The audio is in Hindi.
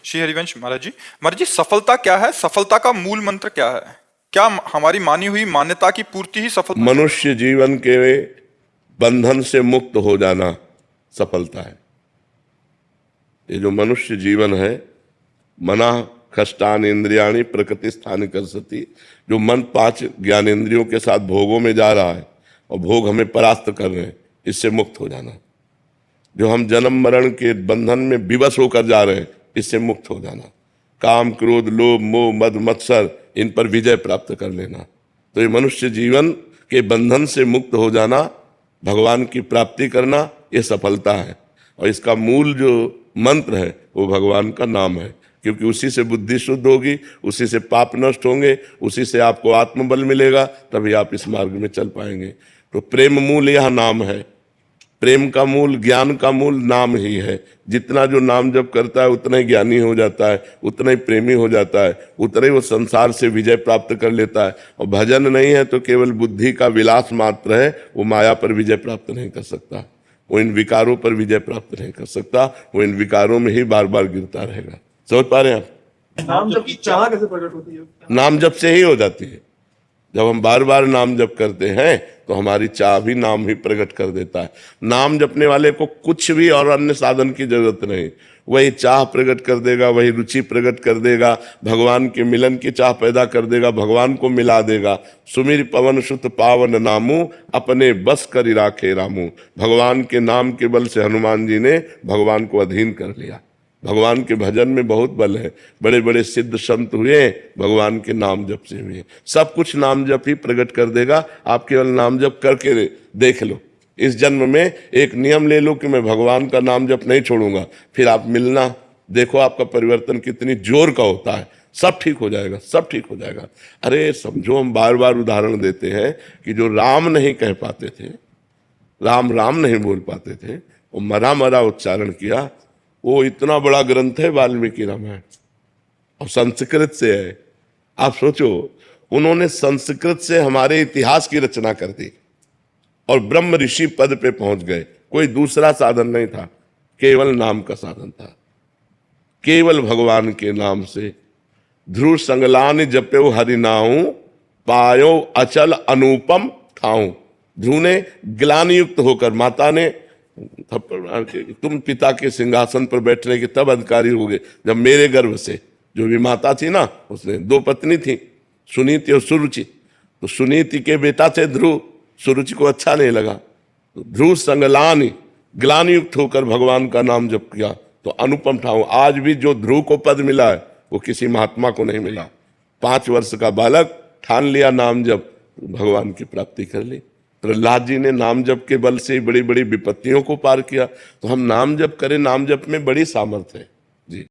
श्री हरिवंश महाराज जी, सफलता क्या है? सफलता का मूल मंत्र क्या है? क्या हमारी मानी हुई मान्यता की पूर्ति ही सफलता? मनुष्य जीवन के बंधन से मुक्त हो जाना सफलता है। ये जो मनुष्य जीवन है, मना खष्टान इंद्रियाणी प्रकृति स्थान कर सती, जो मन 5 ज्ञानेंद्रियों के साथ भोगों में जा रहा है और भोग हमें परास्त कर रहे हैं, इससे मुक्त हो जाना। जो हम जन्म मरण के बंधन में विवश होकर जा रहे हैं, इससे मुक्त हो जाना। काम क्रोध लोभ मोह मद मत्सर, इन पर विजय प्राप्त कर लेना। तो ये मनुष्य जीवन के बंधन से मुक्त हो जाना, भगवान की प्राप्ति करना, ये सफलता है। और इसका मूल जो मंत्र है वो भगवान का नाम है, क्योंकि उसी से बुद्धि शुद्ध होगी, उसी से पाप नष्ट होंगे, उसी से आपको आत्मबल मिलेगा, तभी आप इस मार्ग में चल पाएंगे। तो प्रेम मूल यह नाम है। प्रेम का मूल, ज्ञान का मूल नाम ही है। जितना जो नाम जप करता है उतना ही ज्ञानी हो जाता है, उतना ही प्रेमी हो जाता है, उतना ही वो संसार से विजय प्राप्त कर लेता है। और भजन नहीं है तो केवल बुद्धि का विलास मात्र है, वो माया पर विजय प्राप्त नहीं कर सकता, वो इन विकारों पर विजय प्राप्त नहीं कर सकता, वो इन विकारों में ही बार बार गिरता रहेगा। समझ पा रहे हैं आप? नाम जप की चाह कैसे प्रकट होती है? नाम जप से ही हो जाती है। जब हम बार बार नाम जप करते हैं तो हमारी चाह भी नाम ही प्रकट कर देता है। नाम जपने वाले को कुछ भी और अन्य साधन की जरूरत नहीं, वही चाह प्रकट कर देगा, वही रुचि प्रकट कर देगा, भगवान के मिलन की चाह पैदा कर देगा, भगवान को मिला देगा। सुमिर पवन सुत पावन नामू, अपने बस कर राखे रामू। भगवान के नाम के बल से हनुमान जी ने भगवान को अधीन कर लिया। भगवान के भजन में बहुत बल है। बड़े बड़े सिद्ध संत हुए भगवान के नाम जप से हुए। सब कुछ नाम जप ही प्रकट कर देगा। आप केवल नाम जप करके देख लो। इस जन्म में एक नियम ले लो कि मैं भगवान का नाम जप नहीं छोड़ूंगा, फिर आप मिलना देखो, आपका परिवर्तन कितनी जोर का होता है। सब ठीक हो जाएगा, सब ठीक हो जाएगा। अरे समझो, हम बार बार उदाहरण देते हैं कि जो राम नहीं कह पाते थे, राम राम नहीं बोल पाते थे, वो मरा मरा उच्चारण किया। वो इतना बड़ा ग्रंथ है वाल्मीकि रामायण, और संस्कृत से है। आप सोचो, उन्होंने संस्कृत से हमारे इतिहास की रचना कर दी और ब्रह्म ऋषि पद पे पहुंच गए। कोई दूसरा साधन नहीं था, केवल नाम का साधन था। केवल भगवान के नाम से ध्रुव संगलान जप्यो हरिनाऊ, पायो अचल अनुपम ठाऊ। ध्रुव ने ग्लानि युक्त होकर, माता ने थप्पड़ मार के, तुम पिता के सिंहासन पर बैठने के तब अधिकारी हो गए जब मेरे गर्भ से, जो भी माता थी ना, उसने 2 पत्नी थी, सुनीति और सुरुचि। तो सुनीति के बेटा थे ध्रुव, सुरुचि को अच्छा नहीं लगा, तो ध्रुव संगलानि ग्लानि युक्त होकर भगवान का नाम जप किया, तो अनुपम ठाऊ। आज भी जो ध्रुव को पद मिला है वो किसी महात्मा को नहीं मिला। 5 वर्ष का बालक ठान लिया नाम जप, भगवान की प्राप्ति कर ली। प्रहलाद जी ने नाम जप के बल से बड़ी बड़ी विपत्तियों को पार किया। तो हम नाम जप करें, नाम जप में बड़ी सामर्थ्य है।